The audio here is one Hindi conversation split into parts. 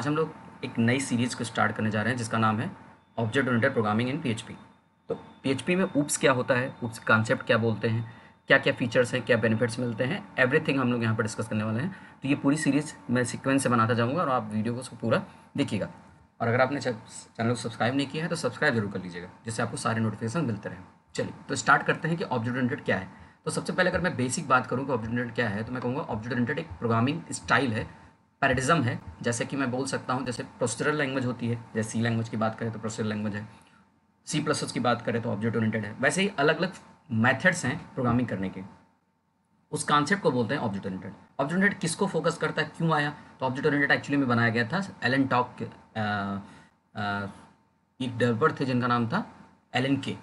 आज हम लोग एक नई सीरीज़ को स्टार्ट करने जा रहे हैं जिसका नाम है object oriented programming in PHP. तो पीएचपी में ऊप्स क्या होता है, ऊप्स कॉन्सेप्ट क्या बोलते हैं, क्या क्या फीचर्स हैं, क्या बेनिफिट्स मिलते हैं, एवरीथिंग हम लोग यहाँ पर डिस्कस करने वाले हैं। तो ये पूरी सीरीज़ मैं सीक्वेंस से बनाता जाऊँगा और आप वीडियो को पूरा देखिएगा। और अगर आपने चैनल को सब्सक्राइब नहीं किया है तो सब्सक्राइब जरूर कर लीजिएगा, जिससे आपको सारे नोटिफिकेशन मिलते रहें। चलिए तो स्टार्ट करते हैं कि ऑब्जेक्ट ओरिएंटेड क्या है। तो सबसे पहले अगर मैं बेसिक बात करूँ कि ऑब्जेक्ट ओरिएंटेड क्या है, तो मैं कहूँगा ऑब्जेक्ट ओरिएंटेड एक प्रोग्रामिंग स्टाइल है, पैराडिज्म है। जैसे कि मैं बोल सकता हूँ, जैसे प्रोसीजरल लैंग्वेज होती है, जैसे सी लैंग्वेज की बात करें तो प्रोसीजरल लैंग्वेज है, सी प्लस प्लस की बात करें तो ऑब्जेक्ट ओरिएंटेड है। वैसे ही अलग अलग मेथड्स हैं प्रोग्रामिंग करने के, उस कॉन्सेप्ट को बोलते हैं ऑब्जेक्ट ओरिएंटेड। ऑब्जेक्ट ओरिएंटेड किसको फोकस करता है, क्यों आया? तो ऑब्जेक्ट ओरिएंटेड एक्चुअली में बनाया गया था एलन टॉक के एक डेवलपर थे जिनका नाम था एलन के।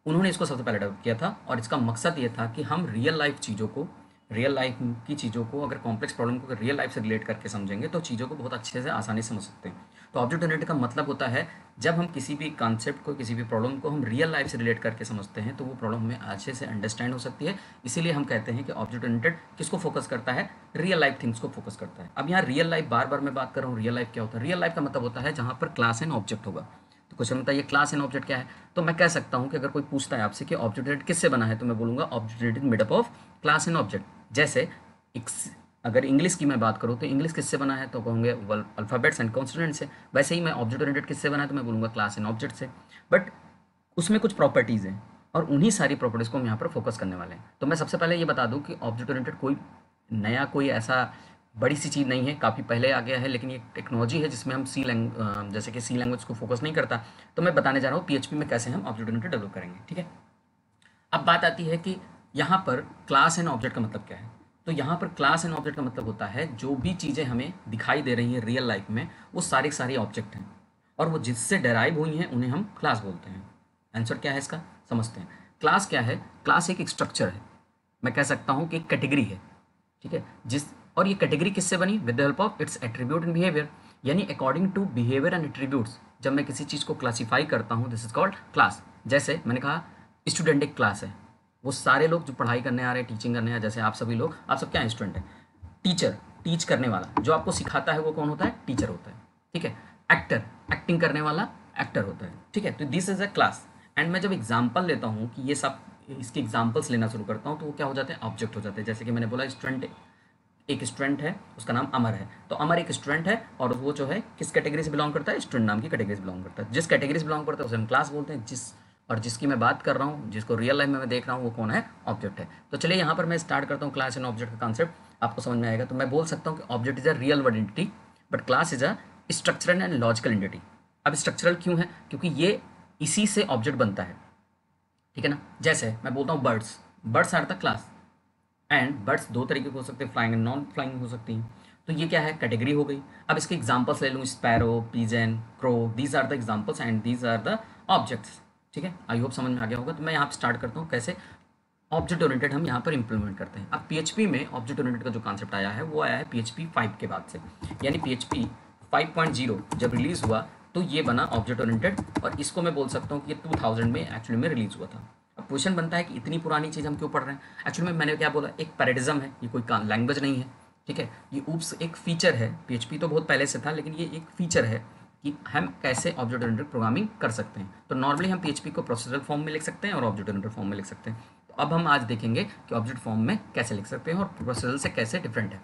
उन्होंने इसको सबसे पहले डेवलप किया था और इसका मकसद ये था कि हम रियल लाइफ चीज़ों को, रियल लाइफ की चीज़ों को, अगर कॉम्प्लेक्स प्रॉब्लम को अगर रियल लाइफ से रिलेट करके समझेंगे तो चीज़ों को बहुत अच्छे से आसानी से समझ सकते हैं। तो ऑब्जेक्ट ओरिएंटेड का मतलब होता है जब हम किसी भी कॉन्सेप्ट को, किसी भी प्रॉब्लम को हम रियल लाइफ से रिलेट करके समझते हैं तो वो प्रॉब्लम हमें अच्छे से अंडरस्टैंड हो सकती है। इसीलिए हम कहते हैं कि ऑब्जेक्ट ओरिएंटेड किसको फोकस करता है, रियल लाइफ थिंग्स को फोकस करता है। अब यहाँ रियल लाइफ बार बार मैं बात कर रहा हूँ, रियल लाइफ क्या होता है? रियल लाइफ का मतलब होता है जहाँ पर क्लास एंड ऑब्जेक्ट होगा। तो क्वेश्चन बताइए क्लास एंड ऑब्जेक्ट क्या है? तो मैं कह सकता हूँ कि अगर कोई पूछता है आपसे कि ऑब्जेक्ट ओरिएंटेड किससे बना है, तो मैं बोलूँगा object oriented made up of class and object. जैसे अगर इंग्लिश की मैं बात करूँ तो इंग्लिश किससे बना है, तो कहूँगे अल्फ़ाबेट्स एंड कॉन्सोनेंट से। वैसे ही मैं ऑब्जेक्ट ओरिएंटेड किससे बना है, तो मैं बोलूँगा क्लास एंड ऑब्जेक्ट से। बट उसमें कुछ प्रॉपर्टीज़ हैं और उन्हीं सारी प्रॉपर्टीज़ को हम यहाँ पर फोकस करने वाले हैं। तो मैं सबसे पहले ये बता दूँ कि ऑब्जेक्ट ओरिएंटेड कोई नया, कोई ऐसा बड़ी सी चीज़ नहीं है, काफ़ी पहले आ गया है, लेकिन ये टेक्नोलॉजी है जिसमें हम जैसे कि सी लैंग्वेज को फोकस नहीं करता। तो मैं बताने जा रहा हूँ पीएचपी में कैसे हम ऑब्जेक्ट ओरिएंटेड डेवलप करेंगे, ठीक है। अब बात आती है कि यहाँ पर क्लास एंड ऑब्जेक्ट का मतलब क्या है। तो यहाँ पर क्लास एंड ऑब्जेक्ट का मतलब होता है जो भी चीज़ें हमें दिखाई दे रही हैं रियल लाइफ में, वो सारी सारी ऑब्जेक्ट हैं और वो जिससे डेराइव हुई हैं उन्हें हम क्लास बोलते हैं। आंसर क्या है इसका, समझते हैं। क्लास क्या है? क्लास एक स्ट्रक्चर है, मैं कह सकता हूँ कि एक कैटेगरी है, ठीक है। और ये कैटेगरी किससे बनी? With the help of its attribute and behaviour, यानी according to behaviour and attributes जब मैं किसी चीज़ को क्लासीफाई करता हूँ, दिस इज कॉल्ड क्लास। जैसे मैंने कहा स्टूडेंट एक क्लास है, वो सारे लोग जो पढ़ाई करने आ रहे हैं, टीचिंग करने आ रहे हैं, जैसे आप सभी लोग, आप सब क्या है? स्टूडेंट है। टीचर, टीच करने वाला, जो आपको सिखाता है वो कौन होता है? टीचर होता है, ठीक है। एक्टर, एक्टिंग करने वाला एक्टर होता है, ठीक है। तो this is a class. And मैं जब एग्जाम्पल लेता हूँ कि ये सब, इसके एग्जाम्पल्स लेना शुरू करता हूँ तो वो क्या हो जाते हैं? ऑब्जेक्ट हो जाते हैं। जैसे कि मैंने बोला स्टूडेंट, एक स्टूडेंट है, उसका नाम अमर है, तो अमर एक स्टूडेंट है और वो जो है किस कैटेगरी से बिलोंग करता है? स्टूडेंट नाम की कैटेगरी से बिलोंग करता है। जिस कैटेगरी से बिलोंग करता है उसे हम क्लास बोलते हैं। जिसकी मैं बात कर रहा हूँ, जिसको रियल लाइफ में मैं देख रहा हूँ, वो कौन है? ऑब्जेक्ट है। तो चलिए यहाँ पर मैं स्टार्ट करता हूँ क्लास एंड ऑब्जेक्ट का कॉन्सेप्ट, आपको समझ में आएगा। तो मैं बोल सकता हूँ कि object is a real word entity but class is a structural and logical entity. अब स्ट्रक्चरल क्यों है? क्योंकि ये इसी से ऑब्जेक्ट बनता है, ठीक है ना। जैसे मैं बोलता हूँ birds, birds are the class. And birds दो तरीके के हो सकते हैं, फ्लाइंग एंड नॉन फ्लाइंग हो सकती हैं। तो ये क्या है? कैटेगरी हो गई। अब इसके एग्जांपल्स ले लूँ, sparrow, pigeon, crow, these are the examples and these are the objects, ठीक है। आई होप समझ में आ गया होगा। तो मैं यहाँ पर स्टार्ट करता हूँ कैसे ऑब्जेक्ट ओरिएंटेड हम यहाँ पर इंप्लीमेंट करते हैं। अब पीएचपी में ऑब्जेक्ट ओरिएंटेड का जो कॉन्सेप्ट आया है वो आया है पीएचपी 5 के बाद से, यानी पीएचपी 5.0 जब रिलीज़ हुआ तो ये बना ऑब्जेक्ट ओरिएंटेड। और इसको मैं बोल सकता हूँ कि ये 2000 में एक्चुअली में रिलीज़ हुआ था। अब क्वेश्चन बनता है कि इतनी पुरानी चीज़ हम क्यों पढ़ रहे हैं? एक्चुअली में मैंने क्या बोला, एक पैराडिज्म है, ये कोई लैंग्वेज नहीं है, ठीक है। ये ऊप्स एक फीचर है, पीएचपी तो बहुत पहले से था, लेकिन ये एक फीचर है कि हम कैसे ऑब्जेक्ट ओरिएंटेड प्रोग्रामिंग कर सकते हैं। तो नॉर्मली हम पीएचपी को प्रोसीजरल फॉर्म में लिख सकते हैं और ऑब्जेक्ट ओरिएंटेड फॉर्म में लिख सकते हैं। तो अब हम आज देखेंगे कि ऑब्जेक्ट फॉर्म में कैसे लिख सकते हैं और प्रोसीजरल से कैसे डिफरेंट है।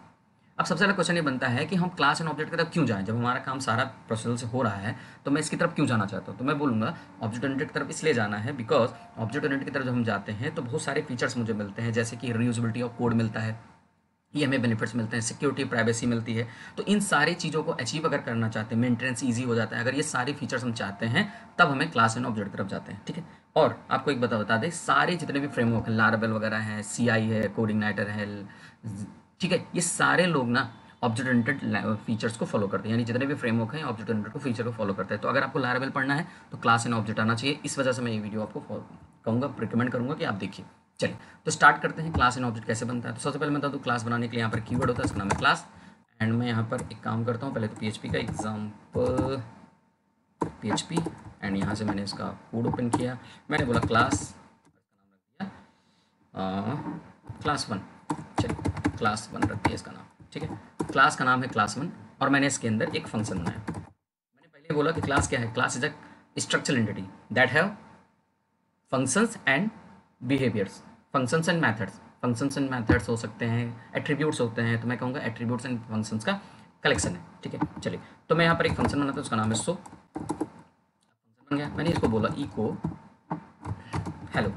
अब सबसे पहला क्वेश्चन ये बनता है कि हम क्लास एंड ऑब्जेक्ट की तरफ क्यों जाएं? जब हमारा काम सारा प्रोसीजरल से हो रहा है तो मैं इसकी तरफ क्यों जाना चाहता हूँ? तो मैं बोलूँगा ऑब्जेक्ट ओरिएंटेड की तरफ इसलिए जाना है बिकॉज ऑब्जेक्ट ओरिएंटेड की तरफ जब हम जाते हैं तो बहुत सारे फीचर्स मुझे मिलते हैं, जैसे कि रीयूजेबिलिटी ऑफ कोड मिलता है, ये हमें बेनिफिट्स मिलते हैं, सिक्योरिटी, प्राइवेसी मिलती है। तो इन सारी चीज़ों को अचीव अगर करना चाहते हैं, मेंटेनेंस ईजी हो जाता है, अगर ये सारी फीचर्स हम चाहते हैं तब हमें क्लास एंड ऑब्जेक्ट की तरफ जाते हैं, ठीक है। और आपको एक बता दें, सारे जितने भी फ्रेमवर्क हैं, लारावेल वगैरह हैं, सीआई है, कोडिग्नाइटर है, ठीक है, ये सारे लोग ना ऑब्जेक्ट ओरिएंटेड फीचर्स को फॉलो करते हैं, यानी जितने भी फ्रेमवर्क हैं ऑब्जेक्ट ओरिएंटेड को फीचर को फॉलो करते हैं। तो अगर आपको लारावेल पढ़ना है तो क्लास एंड ऑब्जेक्ट आना चाहिए। इस वजह से मैं ये वीडियो आपको कहूँगा, रिकमेंड करूँगा कि आप देखिए। चलिए तो स्टार्ट करते हैं क्लास एंड ऑब्जेक्ट कैसे बनता है। तो सबसे पहले मैं बता दूँ, क्लास बनाने के लिए यहाँ पर कीवर्ड होता है, इसका नाम है क्लास। एंड मैं यहाँ पर एक काम करता हूँ, पहले तो पीएचपी का एग्जाम्पल पीएचपी, एंड यहाँ से मैंने इसका कोड ओपन किया, मैंने बोला क्लास, क्लास 1, चलिए क्लास 1 रख दिया इसका नाम, ठीक है। क्लास का नाम है क्लास 1 और मैंने इसके अंदर एक फंक्शन बनाया। मैंने पहले बोला कि क्लास क्या है, class is a structural entity that have functions and behaviours, functions and methods. Functions and methods हो सकते हैं, एट्रीब्यूट्स होते हैं, तो मैं कहूँगा एट्रीब्यूट्स एंड फंक्शंस का कलेक्शन है। ठीक है, चलिए, तो मैं यहाँ पर एक फंक्शन बनाता हूँ, उसका नाम है सो। फंक्शन बन गया, मैंने इसको बोला इको हेलो,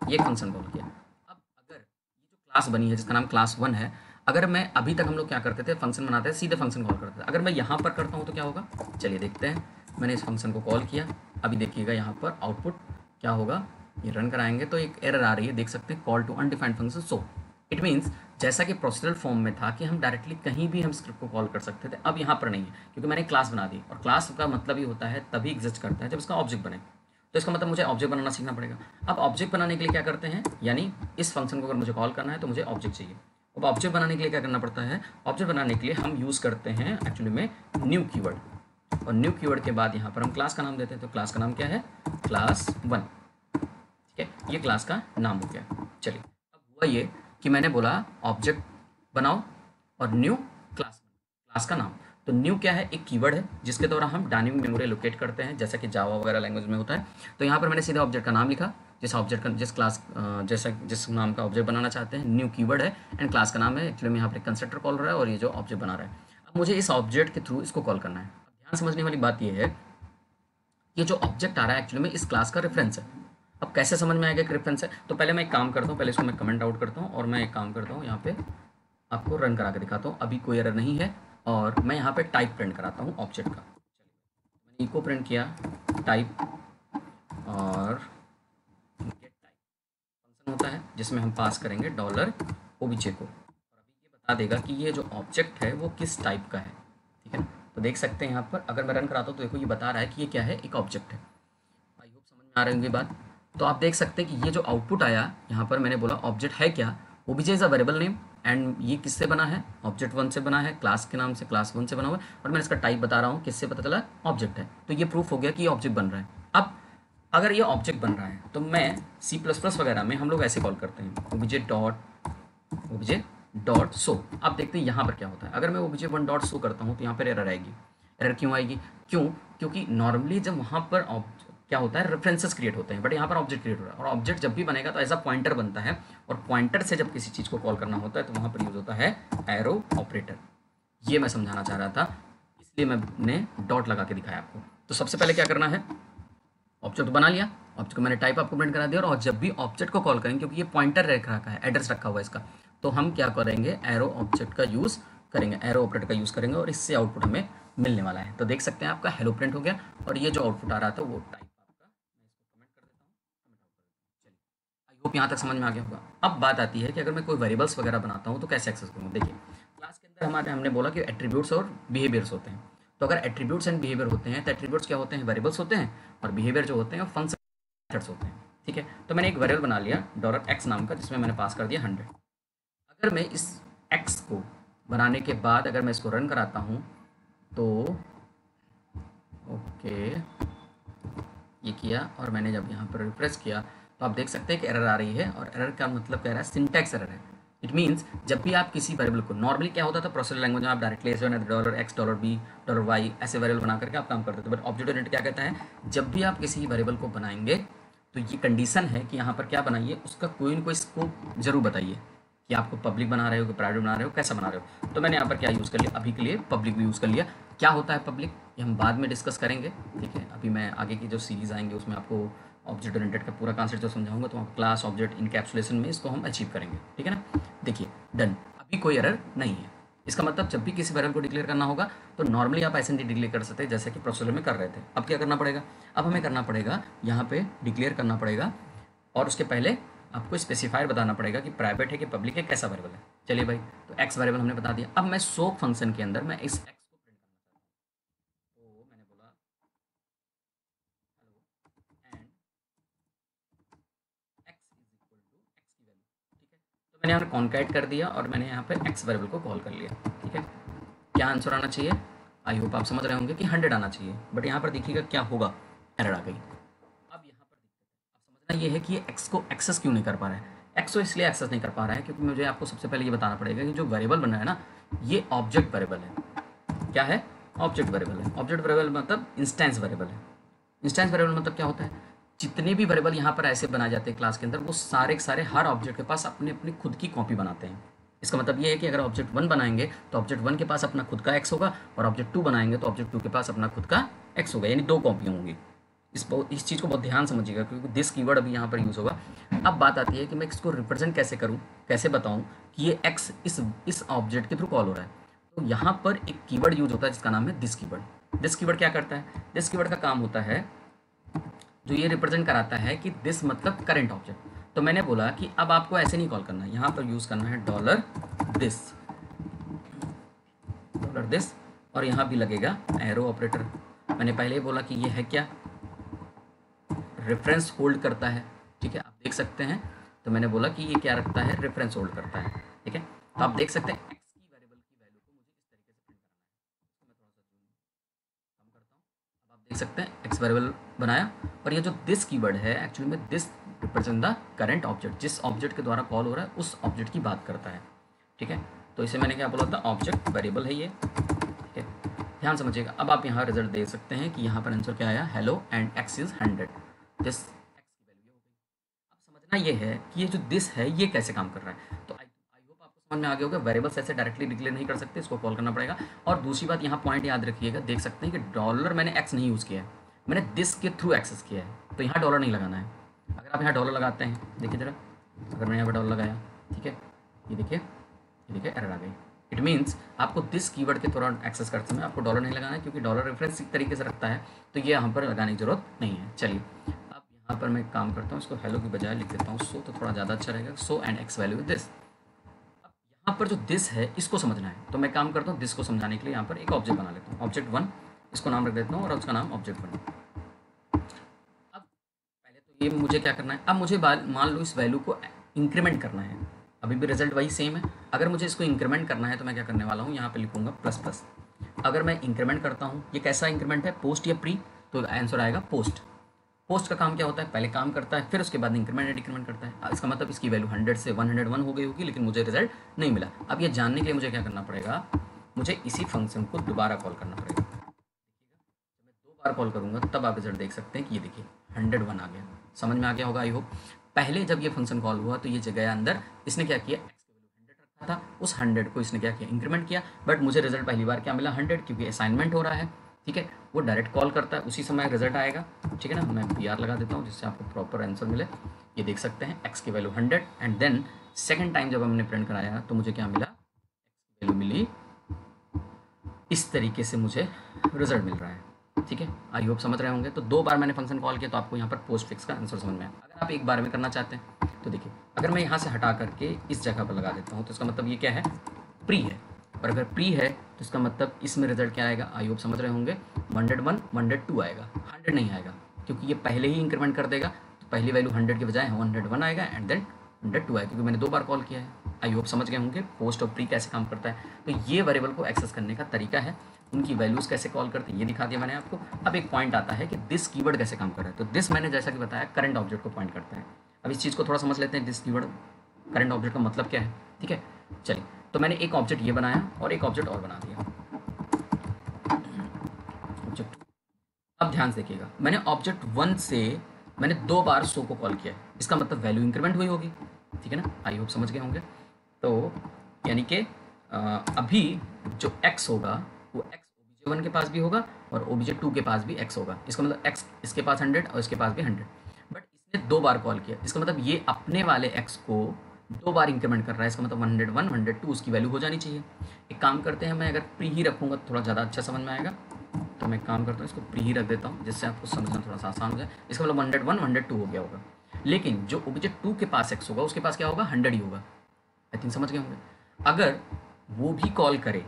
ये फंक्शन कॉल किया। अब अगर ये जो क्लास बनी है जिसका नाम क्लास 1 है, अगर मैं अभी तक हम लोग क्या करते थे, फंक्शन बनाते थे, सीधे फंक्शन कॉल करते थे। अगर मैं यहाँ पर करता हूँ तो क्या होगा, चलिए देखते हैं। मैंने इस फंक्शन को कॉल किया, अभी देखिएगा यहाँ पर आउटपुट क्या होगा। ये रन कराएंगे तो एक एरर आ रही है, देख सकते हैं, call to undefined function. So it means जैसा कि प्रोसीजरल फॉर्म में था कि हम डायरेक्टली कहीं भी हम स्क्रिप्ट को कॉल कर सकते थे, अब यहाँ पर नहीं है, क्योंकि मैंने क्लास बना दी, और क्लास का मतलब ही होता है तभी एग्जिस्ट करता है जब इसका ऑब्जेक्ट बने। तो इसका मतलब मुझे ऑब्जेक्ट बनाना सीखना पड़ेगा। अब ऑब्जेक्ट बनाने के लिए क्या करते हैं, यानी इस फंक्शन को अगर मुझे कॉल करना है तो मुझे ऑब्जेक्ट चाहिए। अब ऑब्जेक्ट बनाने के लिए क्या करना पड़ता है, ऑब्जेक्ट बनाने के लिए हम यूज़ करते हैं एक्चुअली में न्यू कीवर्ड, और न्यू कीवर्ड के बाद यहाँ पर हम क्लास का नाम देते हैं। तो क्लास का नाम क्या है, क्लास 1। ठीक है, ये क्लास का नाम हो गया। चलिए, अब हुआ ये कि मैंने बोला ऑब्जेक्ट बनाओ और न्यू क्लास का नाम। तो न्यू क्या है, एक कीवर्ड है जिसके द्वारा हम डायनेमिक मेमोरी लोकेट करते हैं, जैसा कि जावा वगैरह लैंग्वेज में होता है। तो यहाँ पर मैंने सीधा ऑब्जेक्ट का नाम लिखा, जिस ऑब्जेक्ट का जिस क्लास जैसा जिस नाम का ऑब्जेक्ट बनाना चाहते हैं, न्यू कीवर्ड है एंड क्लास का नाम है। एक्चुअली में यहाँ पर कंस्ट्रक्टर कॉल रहा है और ये जो ऑब्जेक्ट बना रहा है, अब मुझे इस ऑब्जेक्ट के थ्रू इसको कॉल करना है। अब ध्यान समझने वाली बात यह है, ये जो ऑब्जेक्ट आ रहा है एक्चुअली में इस क्लास का रेफरेंस है। अब कैसे समझ में आएगा कि रेफरेंस है, तो पहले मैं एक काम करता हूँ, पहले इसको मैं कमेंट आउट करता हूँ और मैं एक काम करता हूँ, यहाँ पे आपको रन करा के दिखाता हूँ। अभी कोई एरर नहीं है, और मैं यहाँ पे टाइप प्रिंट कराता हूँ ऑब्जेक्ट का। मैंने इको प्रिंट किया टाइप, और गेट टाइप फंक्शन होता है जिसमें हम पास करेंगे डॉलर ओबीजे को, और अभी ये बता देगा कि ये जो ऑब्जेक्ट है वो किस टाइप का है। ठीक है ना, तो देख सकते हैं यहाँ पर अगर मैं रन कराता हूँ तो देखो ये बता रहा है कि ये क्या है, एक ऑब्जेक्ट है। आई होप समझ में आ रही होगी बात। तो आप देख सकते हैं कि ये जो आउटपुट आया, यहाँ पर मैंने बोला ऑब्जेक्ट है क्या, OBJ is a variable name, and ये किससे बना है, ऑब्जेक्ट 1 से बना है, क्लास के नाम से क्लास 1 से बना हुआ है, और मैं इसका टाइप बता रहा हूँ, किससे पता चला, ऑब्जेक्ट है। तो ये प्रूफ हो गया कि ये ऑब्जेक्ट बन रहा है। अब अगर ये ऑब्जेक्ट बन रहा है तो मैं सी प्लस प्लस वगैरह में हम लोग ऐसे कॉल करते हैं, ओबीजे डॉट सो। अब देखते हैं यहाँ पर क्या होता है। अगर मैं ओबीजे 1 डॉट सो करता हूँ तो यहाँ पर एरर आएगी। एरर क्यों आएगी, क्योंकि नॉर्मली जब वहाँ पर क्या होता है, रेफरेंसेस क्रिएट होते हैं, बट यहाँ पर ऑब्जेक्ट क्रिएट हो रहा है, और ऑब्जेक्ट जब भी बनेगा तो ऐसा पॉइंटर बनता है, और पॉइंटर से जब किसी चीज़ को कॉल करना होता है तो वहाँ पर यूज़ होता है एरो ऑपरेटर। ये मैं समझाना चाह रहा था, इसलिए मैंने डॉट लगा के दिखाया आपको। तो सबसे पहले क्या करना है, ऑब्जेक्ट बना लिया, ऑब्जेक्ट को मैंने टाइप आपको प्रिंट करा दिया, और जब भी ऑब्जेक्ट को कॉल करेंगे, क्योंकि ये पॉइंटर रखा है, एड्रेस रखा हुआ है इसका, तो हम क्या करेंगे, एरो ऑब्जेक्ट का यूज़ करेंगे, एरो ऑपरेटर का यूज़ करेंगे, और इससे आउटपुट हमें मिलने वाला है। तो देख सकते हैं आपका हेलो प्रिंट हो गया, और ये जो आउटपुट आ रहा था वो टाइप आपका, मैं इसको कमेंट कर देता हूँ, कमेंट आउट कर देता हूँ। चलिए, आई होप यहाँ तक समझ में आ गया होगा। अब बात आती है कि अगर मैं कोई वेरिएबल्स वगैरह बनाता हूँ तो कैसे एक्सेस करूँ। देखिए, क्लास के अंदर हमने बोला कि एट्रीब्यूट्स और बिहेवियर्स होते हैं। तो अगर एट्रीब्यूट्स एंड बिहेवियर होते हैं तो एट्रीब्यूट्स क्या होते हैं, वेरिएबल्स होते हैं, और बिहेवियर जो होते हैं फंक्शन मेथड्स होते हैं। ठीक है, तो मैंने एक वेरिएबल बना लिया $x नाम का, जिसमें मैंने पास कर दिया 100। अगर मैं इस x को बनाने के बाद अगर मैं इसको रन कराता हूँ तो ओके, ये किया, और मैंने जब यहाँ पर रिफ्रेश किया तो आप देख सकते हैं कि एरर आ रही है, और एरर का मतलब कह रहा है सिंटैक्स एरर है। इट मीन्स जब भी आप किसी वेरिएबल को, नॉर्मली क्या होता था प्रोसेसर लैंग्वेज में, आप डायरेक्टली ऐसे $x $b $y ऐसे वेरिएबल बना करके आप काम करते थे, बट ऑब्जेक्ट ओरिएंटेड क्या कहता है, जब भी आप किसी वेरिएबल को बनाएंगे तो ये कंडीशन है कि यहाँ पर क्या बनाइए, उसका कोई ना कोई स्कोप जरूर बताइए कि आपको पब्लिक बना रहे हो कि प्राइवेट बना रहे हो, कैसा बना रहे हो। तो मैंने यहाँ पर क्या यूज़ कर लिया, अभी के लिए पब्लिक भी यूज़ कर लिया। क्या होता है पब्लिक, ये हम बाद में डिस्कस करेंगे। ठीक है, अभी मैं आगे की जो सीरीज़ आएंगे उसमें आपको ऑब्जेक्ट ओरिएंटेड का पूरा कॉन्सेप्ट जो समझाऊंगा, तो क्लास ऑब्जेक्ट इनकैप्सुलेशन में इसको हम अचीव करेंगे। ठीक है ना, देखिए डन, अभी कोई एरर नहीं है। इसका मतलब जब भी किसी वेरिएबल को डिक्लेयर करना होगा तो नॉर्मली आप ऐसे नहीं डिक्लेयर कर सकते जैसे कि प्रोसेसर में कर रहे थे। अब क्या करना पड़ेगा, अब हमें करना पड़ेगा यहाँ पे डिक्लेयर करना पड़ेगा, और उसके पहले आपको स्पेसिफायर बताना पड़ेगा कि प्राइवेट है कि पब्लिक है, कैसा वेरिएबल है। चलिए भाई, तो एक्स वेरिएबल हमने बता दिया। अब मैं सोक फंक्शन के अंदर मैं इस एक्स को प्रिंट करना चाहता हूँ, तो मैंने बोला hello and X is equal to X की वैल्यू। ठीक है, तो मैंने यहाँ पर कॉन्कैट कर दिया, और मैंने यहाँ पे एक्स वेरिएबल को कॉल कर लिया। ठीक है, क्या आंसर आना चाहिए, आई होप आप समझ रहे होंगे कि 100 आना चाहिए, बट यहाँ पर देखिएगा क्या होगा, एरर आ गई। अब यहाँ पर दिक्कत है, अब समझना ये है कि ये एक्स को एक्सेस क्यों नहीं कर पा रहा है। एक्स को इसलिए एक्सेस नहीं कर पा रहा है क्योंकि मुझे आपको सबसे पहले ये बताना पड़ेगा कि जो वेरिएबल बन रहा है ना, ये ऑब्जेक्ट वेरिएबल है। क्या है? ऑब्जेक्ट वेरिएबल है। ऑब्जेक्ट वेरिएबल मतलब इंस्टेंस वेरिएबल है। इंस्टेंस वेरिएबल मतलब क्या होता है? जितने भी वेरिएबल यहाँ पर ऐसे बनाए जाते हैं क्लास के अंदर, वो सारे के सारे हर ऑब्जेक्ट के पास अपनी अपनी खुद की कॉपी बनाते हैं। इसका मतलब ये है कि अगर ऑब्जेक्ट 1 बनाएंगे तो ऑब्जेक्ट 1 के पास अपना खुद का एक्स होगा, और ऑब्जेक्ट 2 बनाएंगे तो ऑब्जेक्ट 2 के पास अपना खुद का एक्स होगा, यानी 2 कॉपियाँ होंगी। इस चीज़ को बहुत ध्यान समझिएगा, क्योंकि दिस कीवर्ड अभी यहाँ पर यूज़ होगा। अब बात आती है कि मैं इसको रिप्रेजेंट कैसे करूँ, कैसे बताऊँ कि ये एक्स इस ऑब्जेक्ट के थ्रू कॉल हो रहा है। तो यहाँ पर एक कीवर्ड यूज होता है जिसका नाम है दिस कीवर्ड। दिस कीवर्ड क्या करता है? दिस कीवर्ड का काम होता है, जो ये रिप्रेजेंट कराता है कि दिस मतलब करंट ऑब्जेक्ट। तो मैंने बोला कि अब आपको ऐसे नहीं कॉल करना है, यहाँ पर यूज़ करना है $this, $this, और यहाँ भी लगेगा एरो ऑपरेटर। मैंने पहले ही बोला कि ये है क्या? रेफरेंस होल्ड करता है। ठीक है, आप देख सकते हैं। तो मैंने बोला कि ये क्या रखता है? रेफरेंस होल्ड करता है। ठीक है, तो आप देख सकते हैं एक्स की वेरिएबल की वैल्यू को मुझे इस तरीके से प्रिंट करना है। इसको मैं थोड़ा सा जूम कम करता हूँ। अब आप देख सकते हैं एक्स वेरिएबल बनाया, और ये जो दिस कीवर्ड है, एक्चुअली में this represent the current object. जिस ऑब्जेक्ट के द्वारा कॉल हो रहा है उस ऑब्जेक्ट की बात करता है। ठीक है, तो इसे मैंने क्या बोला था? ऑब्जेक्ट वेरिएबल है ये। ठीक है, ध्यान समझिएगा। अब आप यहाँ रिजल्ट देख सकते हैं कि यहाँ पर आंसर क्या आया? Hello and X is 100। This x की वैल्यू हो गई। अब समझना ये है कि ये जो दिस है ये कैसे काम कर रहा है। तो आई होप आपको समझ में आ गया होगा। वेरिएबल्स ऐसे डायरेक्टली डिक्लेयर नहीं कर सकते, इसको कॉल करना पड़ेगा। और दूसरी बात, यहाँ पॉइंट याद रखिएगा, देख सकते हैं कि डॉलर मैंने एक्स नहीं यूज़ किया है, मैंने दिस के थ्रू एक्सेस किया है। तो यहाँ डॉलर नहीं लगाना है। अगर आप यहाँ डॉलर लगाते हैं, देखिए ज़रा, अगर मैं यहाँ पर डॉलर लगाया, ठीक है, ये देखिए एरर आ गई। इट मीन्स आपको दिस कीवर्ड के दौरान एक्सेस करते समय आपको डॉलर नहीं लगाना है, क्योंकि डॉलर रेफरेंस एक तरीके से रखता है, तो ये यहाँ पर लगाने की जरूरत नहीं है। चलिए, अब यहाँ पर मैं एक काम करता हूँ, इसको हेलो की बजाय लिख देता हूँ सो, तो थोड़ा ज़्यादा अच्छा रहेगा। So and x value this. अब यहाँ पर जो दिस है इसको समझना है, तो मैं काम करता हूँ दिस को समझाने के लिए यहाँ पर एक ऑब्जेक्ट बना लेता हूँ, ऑब्जेक्ट 1, इसको नाम रख देता हूँ, और उसका नाम ऑब्जेक्ट 1। अब पहले तो ये मुझे क्या करना है? अब मुझे मान लो इस वैल्यू को इंक्रीमेंट करना है। अभी भी रिजल्ट वही सेम है। अगर मुझे इसको इंक्रीमेंट करना है तो मैं क्या करने वाला हूँ? यहाँ पे लिखूंगा प्लस प्लस। अगर मैं इंक्रीमेंट करता हूँ, ये कैसा इंक्रीमेंट है? पोस्ट या प्री? तो आंसर आएगा पोस्ट। पोस्ट का काम क्या होता है? पहले काम करता है, फिर उसके बाद इंक्रीमेंट या डिक्रीमेंट करता है। इसका मतलब इसकी वैल्यू 100 से 101 हो गई होगी, लेकिन मुझे रिजल्ट नहीं मिला। अब ये जानने के लिए मुझे क्या करना पड़ेगा? मुझे इसी फंक्शन को दोबारा कॉल करना पड़ेगा। जब मैं 2 बार कॉल करूँगा तब आप रिजल्ट देख सकते हैं कि ये देखिए 101 आ गया। समझ में आ गया होगा आई होप। पहले जब ये फंक्शन कॉल हुआ तो ये जगह अंदर इसने क्या किया? एक्स की वैल्यू 100 रखा था, उस 100 को इसने क्या किया? इंक्रीमेंट किया। बट मुझे रिजल्ट पहली बार क्या मिला? 100, क्योंकि असाइनमेंट हो रहा है। ठीक है, वो डायरेक्ट कॉल करता है, उसी समय रिजल्ट आएगा। ठीक है ना, मैं PR लगा देता हूँ जिससे आपको प्रॉपर आंसर मिले। ये देख सकते हैं एक्स की value 100, and then second time जब हमने प्रिंट कराया तो मुझे क्या मिला? एक्स की वैल्यू मिली इस तरीके से, मुझे रिजल्ट मिल रहा है। ठीक है, आई होप समझ रहे होंगे। तो 2 बार मैंने फंक्शन कॉल किया तो आपको यहाँ पर पोस्ट फिक्स का आंसर समझ में आया। अगर आप एक बार में करना चाहते हैं तो देखिए, अगर मैं यहाँ से हटा करके इस जगह पर लगा देता हूँ तो इसका मतलब ये क्या है? प्री है। और अगर प्री है तो इसका मतलब इसमें रिजल्ट क्या आएगा? आई होप समझ रहे होंगे। 101, 102 आएगा, 100 नहीं आएगा, क्योंकि ये पहले ही इंक्रीमेंट कर देगा। तो पहली वैल्यू 100 के बजाय 101 आएगा, एंड देन 102 आएगा, क्योंकि मैंने 2 बार कॉल किया है। आई होप समझ गए होंगे पोस्ट और प्री कैसे काम करता है। तो ये वेरिएबल को एक्सेस करने का तरीका है। उनकी वैल्यूज़ कैसे कॉल करते हैं ये दिखा दिया मैंने आपको। अब एक पॉइंट आता है कि दिस कीवर्ड कैसे काम कर रहा है। तो दिस मैंने जैसा कि बताया करंट ऑब्जेक्ट को पॉइंट करता है। अब इस चीज़ को थोड़ा समझ लेते हैं, दिस कीवर्ड करंट ऑब्जेक्ट का मतलब क्या है। ठीक है, चलिए, तो मैंने एक ऑब्जेक्ट ये बनाया और एक ऑब्जेक्ट और बना दिया, ऑब्जेक्ट। अब ध्यान से देखिएगा, मैंने ऑब्जेक्ट 1 से मैंने 2 बार शो को कॉल किया, इसका मतलब वैल्यू इंक्रीमेंट हुई होगी। ठीक है ना, आई होप समझ गए होंगे। तो यानी कि अभी जो x होगा वो x OBJ1 के पास भी होगा और OBJ2 के पास भी x होगा। इसका मतलब x इसके पास 100 और इसके पास भी 100। बट इसने 2 बार कॉल किया, इसका मतलब ये अपने वाले x को 2 बार इंक्रीमेंट कर रहा है। इसका मतलब 101, 102 उसकी वैल्यू हो जानी चाहिए। एक काम करते हैं, मैं अगर प्री ही रखूँगा तो थोड़ा ज़्यादा अच्छा समझ में आएगा। तो मैं काम करता हूँ, इसको प्री ही रख देता हूँ जिससे आपको समझना थोड़ा सा आसान हो जाए। इसका मतलब 101, 102 हो गया होगा। लेकिन जो OBJ2 के पास x होगा उसके पास क्या होगा? 100 ही होगा। आई थिंक समझ गए होंगे। अगर वो भी कॉल करे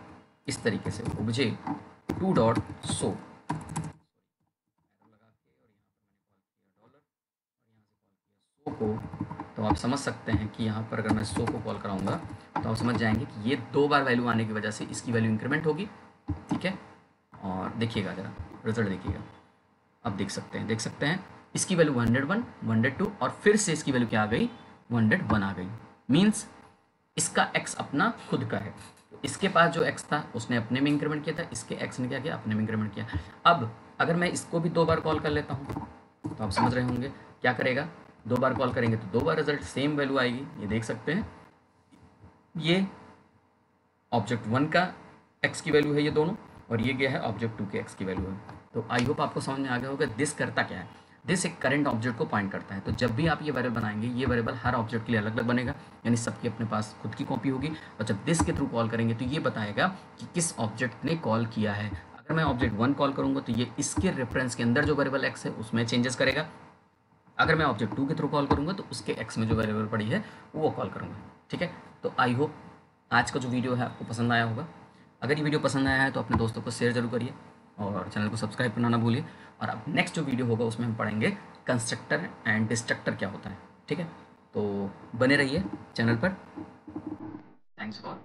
इस तरीके से OBJ2 डॉट शो को, तो आप समझ सकते हैं कि यहाँ पर अगर मैं शो को कॉल कराऊंगा तो आप समझ जाएंगे कि ये 2 बार वैल्यू आने की वजह से इसकी वैल्यू इंक्रीमेंट होगी। ठीक है, और देखिएगा ज़रा रिजल्ट देखिएगा। अब देख सकते हैं इसकी वैल्यू 101, 102 और फिर से इसकी वैल्यू क्या आ गई? 101 आ गई। मीन्स इसका x अपना खुद का है। इसके पास जो एक्स था उसने अपने में इंक्रीमेंट किया था, इसके एक्स ने क्या किया, अपने में इंक्रीमेंट किया। अब अगर मैं इसको भी 2 बार कॉल कर लेता हूँ तो आप समझ रहे होंगे क्या करेगा, 2 बार कॉल करेंगे तो 2 बार रिजल्ट सेम वैल्यू आएगी। ये देख सकते हैं, ये ऑब्जेक्ट 1 का एक्स की वैल्यू है ये दोनों, और ये गया है ऑब्जेक्ट 2 के एक्स की वैल्यू है। तो आई होप आपको समझ में आ गया होगा दिस करता क्या है। दिस एक करंट ऑब्जेक्ट को पॉइंट करता है। तो जब भी आप ये वेरिएबल बनाएंगे, ये वेरिएबल हर ऑब्जेक्ट के लिए अलग अलग बनेगा, यानी सबकी अपने पास खुद की कॉपी होगी। और जब दिस के थ्रू कॉल करेंगे तो ये बताएगा कि किस ऑब्जेक्ट ने कॉल किया है। अगर मैं ऑब्जेक्ट 1 कॉल करूंगा तो ये इसके रेफरेंस के अंदर जो वेरिएबल एक्स है उसमें चेंजेस करेगा। अगर मैं ऑब्जेक्ट 2 के थ्रू कॉल करूंगा तो उसके एक्स में जो वेरिएबल पड़ी है वो कॉल करूंगा। ठीक है, तो आई होप आज का जो वीडियो है आपको पसंद आया होगा। अगर ये वीडियो पसंद आया है तो अपने दोस्तों को शेयर जरूर करिए और चैनल को सब्सक्राइब करना ना भूलिए। और अब नेक्स्ट जो वीडियो होगा उसमें हम पढ़ेंगे कंस्ट्रक्टर एंड डिस्ट्रक्टर क्या होता है। ठीक है, तो बने रहिए चैनल पर। Thanks for